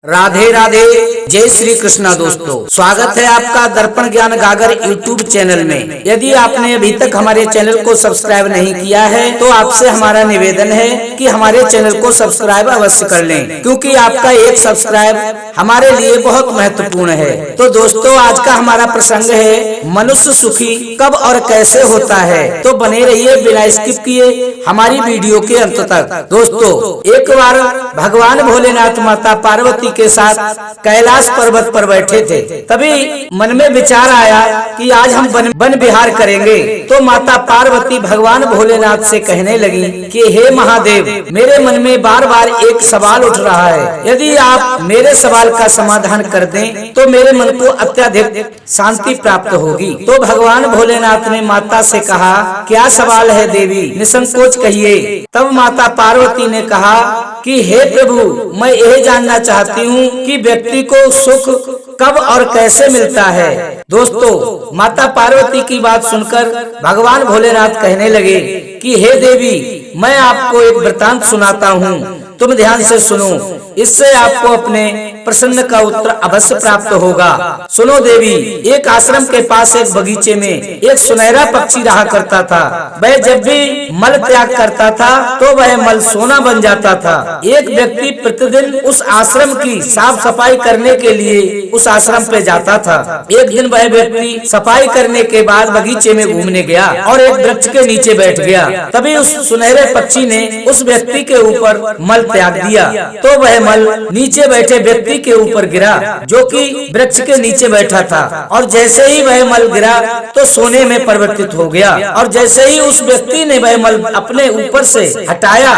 राधे राधे, जय श्री कृष्णा। दोस्तों, स्वागत है आपका दर्पण ज्ञान गागर यूट्यूब चैनल में। यदि आपने अभी तक हमारे चैनल को सब्सक्राइब नहीं किया है तो आपसे हमारा निवेदन है कि हमारे चैनल को सब्सक्राइब अवश्य कर लें, क्योंकि आपका एक सब्सक्राइब हमारे लिए बहुत महत्वपूर्ण है। तो दोस्तों, आज का हमारा प्रसंग है मनुष्य सुखी कब और कैसे होता है। तो बने रहिए बिना स्किप किए हमारी वीडियो के अंत तक। दोस्तों, एक बार भगवान भोलेनाथ माता पार्वती के साथ कैलाश पर्वत पर बैठे थे। तभी मन में विचार आया कि आज हम वन विहार करेंगे। तो माता पार्वती भगवान भोलेनाथ से कहने लगी कि हे महादेव, मेरे मन में बार बार एक सवाल उठ रहा है। यदि आप मेरे सवाल का समाधान कर दें तो मेरे मन को अत्यधिक शांति प्राप्त होगी। तो भगवान भोलेनाथ ने माता से कहा, क्या सवाल है देवी, निसंकोच कहिए। तब माता पार्वती ने कहा कि हे प्रभु, मैं यह जानना चाहती हूँ कि व्यक्ति को सुख कब और कैसे मिलता है। दोस्तों, माता पार्वती की बात सुनकर भगवान भोलेनाथ कहने लगे कि हे देवी, मैं आपको एक वृतांत सुनाता हूँ, तुम ध्यान से सुनो, इससे आपको अपने प्रश्न का उत्तर अवश्य प्राप्त होगा। सुनो देवी, एक आश्रम के पास एक बगीचे में एक सुनहरा पक्षी रहा करता था। वह जब भी मल त्याग करता था तो वह मल सोना बन जाता था। एक व्यक्ति प्रतिदिन उस आश्रम की साफ सफाई करने के लिए उस आश्रम पे जाता था। एक दिन वह व्यक्ति सफाई करने के बाद बगीचे में घूमने गया और एक वृक्ष के नीचे बैठ गया। तभी उस सुनहरे पक्षी ने उस व्यक्ति के ऊपर मल त्याग दिया तो वह मल नीचे बैठे व्यक्ति के ऊपर गिरा, जो कि वृक्ष के नीचे बैठा था। और जैसे ही वह मल गिरा तो सोने में परिवर्तित हो गया। और जैसे ही उस व्यक्ति ने वह मल अपने ऊपर से हटाया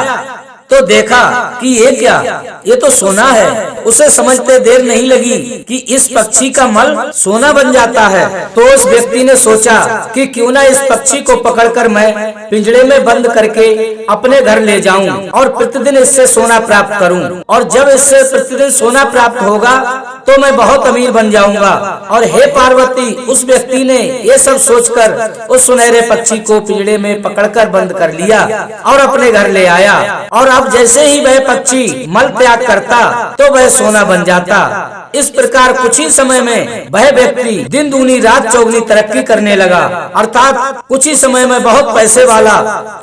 तो देखा कि ये क्या, ये तो सोना है। उसे समझते देर नहीं लगी कि इस पक्षी का मल सोना बन जाता है। तो उस व्यक्ति ने सोचा कि क्यों ना इस पक्षी को पकड़कर मैं पिंजरे में बंद करके अपने घर ले जाऊं और प्रतिदिन इससे सोना प्राप्त करूं। और जब इससे प्रतिदिन सोना प्राप्त होगा तो मैं बहुत अमीर बन जाऊंगा। और हे पार्वती, उस व्यक्ति ने ये सब सोचकर उस सुनहरे पक्षी को पिंजरे में पकड़कर बंद कर लिया और अपने घर ले आया। और अब जैसे ही वह पक्षी मल त्याग करता तो वह सोना बन जाता। इस प्रकार कुछ ही समय में वह व्यक्ति दिन दूनी रात चौगुनी तरक्की करने लगा, अर्थात कुछ ही समय में बहुत पैसे वाला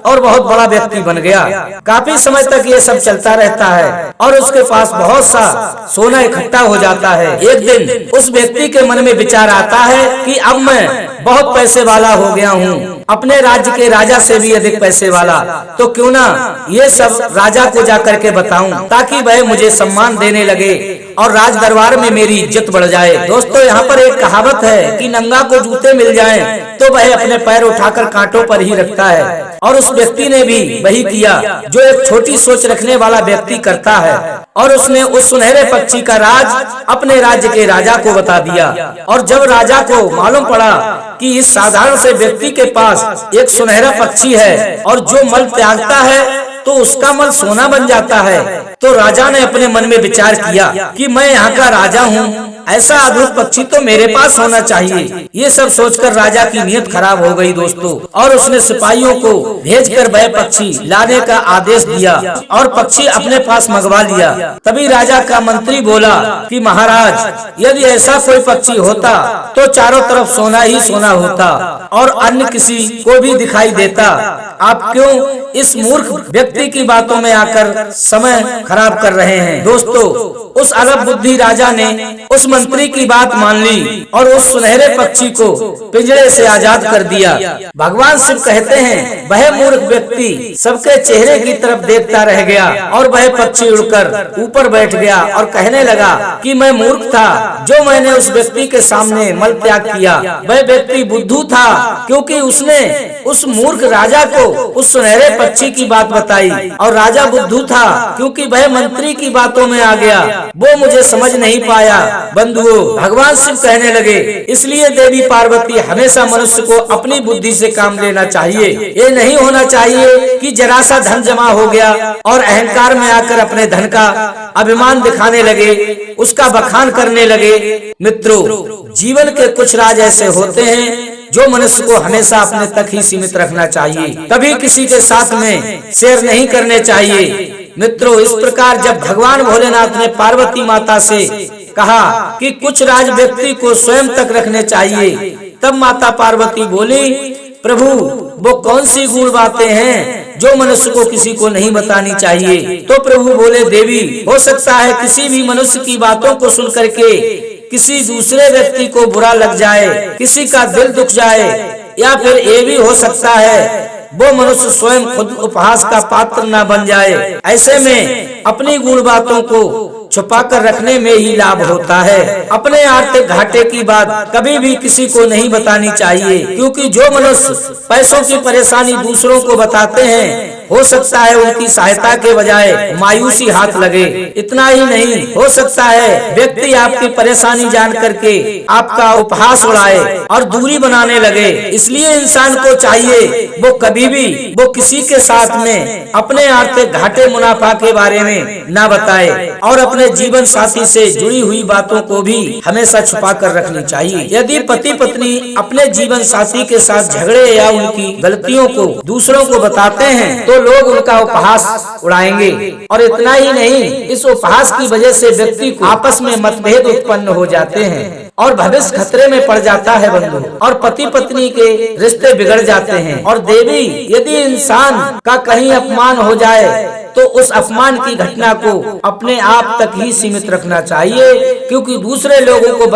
और बहुत बड़ा व्यक्ति बन गया। काफी समय तक ये सब चलता रहता है और उसके पास बहुत सा सोना इकट्ठा हो जाता है। एक दिन उस व्यक्ति के मन में विचार आता है कि अब मैं बहुत पैसे वाला हो गया हूँ, अपने राज्य के राजा से भी अधिक पैसे वाला, तो क्यों ना ये सब राजा को जाकर के बताऊं ताकि वह मुझे सम्मान देने लगे और राज दरबार में मेरी इज्जत बढ़ जाए। दोस्तों, यहाँ पर एक कहावत है कि नंगा को जूते मिल जाएं तो वह अपने पैर उठाकर कांटों पर ही रखता है। और उस व्यक्ति ने भी वही किया जो एक छोटी सोच रखने वाला व्यक्ति करता है। और उसने उस सुनहरे पक्षी का राज अपने राज्य के राजा को बता दिया। और जब राजा को मालूम पड़ा कि इस साधारण से व्यक्ति के पास एक सुनहरा पक्षी है और जो मल त्यागता है तो उसका मल सोना बन जाता है, तो राजा ने अपने मन में विचार किया कि मैं यहाँ का राजा हूँ, ऐसा अद्भुत पक्षी तो मेरे पास होना चाहिए। ये सब सोचकर राजा की नीयत खराब हो गई दोस्तों। और उसने सिपाहियों को भेजकर वह पक्षी लाने का आदेश दिया और पक्षी अपने पास मंगवा लिया। तभी राजा का मंत्री बोला कि महाराज, यदि ऐसा कोई पक्षी होता तो चारों तरफ सोना ही सोना होता और अन्य किसी को भी दिखाई देता। आप क्यों इस मूर्ख व्यक्ति की बातों में आकर समय खराब कर रहे हैं। दोस्तों, उस अरब बुद्धि राजा ने उस मंत्री की बात मान ली और उस सुनहरे पक्षी को पिंजरे से आजाद कर दिया। भगवान शिव कहते हैं, वह मूर्ख व्यक्ति सबके चेहरे की तरफ देखता रह गया और वह पक्षी उड़कर ऊपर बैठ गया और कहने लगा कि मैं मूर्ख था जो मैंने उस व्यक्ति के सामने मल त्याग किया। वह व्यक्ति बुद्धू था क्योंकि उसने उस मूर्ख राजा को उस सुनहरे पक्षी की बात बताई। और राजा बुद्धू था क्योंकि वह मंत्री की बातों में आ गया, वो मुझे समझ नहीं पाया। बंधुओं, भगवान शिव कहने लगे, इसलिए देवी पार्वती हमेशा मनुष्य को अपनी बुद्धि से काम लेना चाहिए। ये नहीं होना चाहिए कि जरा सा धन जमा हो गया और अहंकार में आकर अपने धन का अभिमान दिखाने लगे, उसका बखान करने लगे। मित्रों, जीवन के कुछ राज ऐसे होते हैं जो मनुष्य को हमेशा अपने तक ही सीमित रखना चाहिए, कभी किसी के साथ में शेयर नहीं करने चाहिए। मित्रों, इस प्रकार जब भगवान भोलेनाथ ने पार्वती माता से कहा कि कुछ राज व्यक्ति को स्वयं तक रखने चाहिए, तब माता पार्वती बोली, प्रभु वो कौन सी गूढ़ बातें हैं जो मनुष्य को किसी को नहीं बतानी चाहिए। तो प्रभु बोले, देवी, हो सकता है किसी भी मनुष्य की बातों को सुन करके किसी दूसरे व्यक्ति को बुरा लग जाए, किसी का दिल दुख जाए, या फिर ये भी हो सकता है वो मनुष्य स्वयं खुद उपहास का पात्र न बन जाए। ऐसे में अपनी गूढ़ बातों को छुपा कर रखने में ही लाभ होता है। अपने आर्थिक घाटे की बात कभी भी किसी को नहीं बतानी चाहिए, क्योंकि जो मनुष्य पैसों की परेशानी दूसरों को बताते हैं, हो सकता है उनकी सहायता के बजाय मायूसी हाथ लगे। इतना ही नहीं, हो सकता है व्यक्ति आपकी परेशानी जान करके आपका उपहास उड़ाए और दूरी बनाने लगे। इसलिए इंसान को चाहिए वो कभी भी वो किसी के साथ में अपने आर्थिक घाटे मुनाफा के बारे में ना बताए, और अपने जीवन साथी से जुड़ी हुई बातों को भी हमेशा छुपा कर रखनी चाहिए। यदि पति पत्नी अपने जीवन साथी के साथ झगड़े या उनकी गलतियों को दूसरों को बताते हैं, तो लोग उनका उपहास उड़ाएंगे, और इतना ही नहीं, इस उपहास की वजह से व्यक्ति को आपस में मतभेद उत्पन्न हो जाते हैं और भविष्य खतरे में पड़ जाता है बंधु, और पति पत्नी के रिश्ते बिगड़ जाते हैं। और देवी, यदि इंसान का कहीं अपमान हो जाए तो उस अपमान की घटना को अपने आप तक ही सीमित रखना चाहिए, क्योंकि दूसरे लोगों को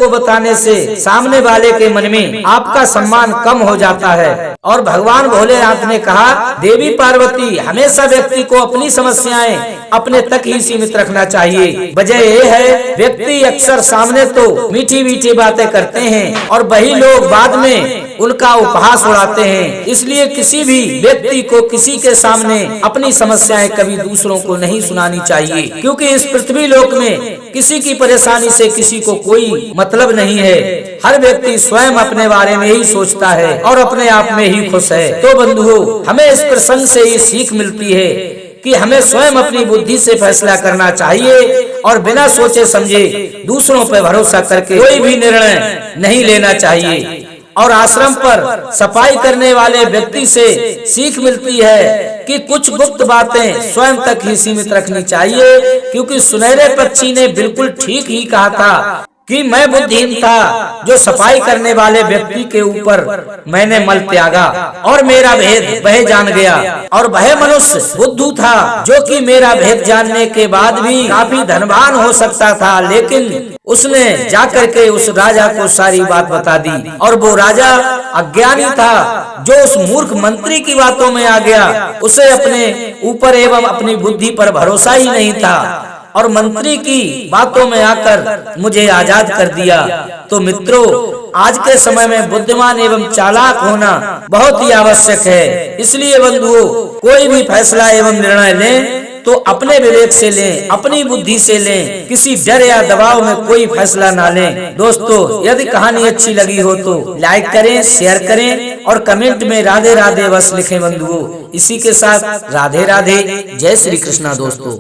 बताने से सामने वाले के मन में आपका सम्मान कम हो जाता है। और भगवान भोलेनाथ ने कहा, देवी पार्वती, हमेशा व्यक्ति को अपनी समस्याएं अपने तक ही सीमित रखना चाहिए। वजह यह है, व्यक्ति अक्सर सामने तो मीठी मीठी बातें करते हैं और वही लोग बाद में उनका उपहास उड़ाते हैं। इसलिए किसी भी व्यक्ति को किसी के सामने अपनी समस्याएं कभी दूसरों को नहीं सुनानी चाहिए, क्योंकि इस पृथ्वी लोक में किसी की परेशानी से किसी को कोई मतलब नहीं है। हर व्यक्ति स्वयं अपने बारे में ही सोचता है और अपने आप में ही खुश है। तो बंधुओं, हमें इस प्रसंग से ये सीख मिलती है कि हमें स्वयं अपनी बुद्धि से फैसला करना चाहिए और बिना सोचे समझे दूसरों पर भरोसा करके कोई भी निर्णय नहीं लेना चाहिए। और आश्रम पर सफाई करने वाले व्यक्ति से सीख मिलती है कि कुछ गुप्त बातें स्वयं तक ही सीमित रखनी चाहिए, क्योंकि सुनहरे पक्षी ने बिल्कुल ठीक ही कहा था कि मैं बुद्धिहीन था जो सफाई करने वाले व्यक्ति के ऊपर मैंने मल त्यागा और मेरा भेद वह जान गया, और वह मनुष्य बुद्धू था जो कि मेरा भेद जानने के बाद भी काफी धनवान हो सकता था, लेकिन उसने जाकर के उस राजा को सारी बात बता दी, और वो राजा अज्ञानी था जो उस मूर्ख मंत्री की बातों में आ गया। उसे अपने ऊपर एवं अपनी बुद्धि पर भरोसा ही नहीं था और मंत्री की बातों में आकर मुझे आजाद कर दिया। तो मित्रों, आज के समय में बुद्धिमान एवं चालाक होना बहुत ही आवश्यक है। इसलिए बंधुओं, कोई भी फैसला एवं निर्णय लें तो अपने विवेक से लें, अपनी बुद्धि से लें, किसी डर या दबाव में कोई फैसला ना लें। दोस्तों, यदि कहानी अच्छी लगी हो तो लाइक करें, शेयर करें और कमेंट में राधे राधे बस लिखें बंधुओं। इसी के साथ राधे राधे, जय श्री कृष्णा दोस्तों।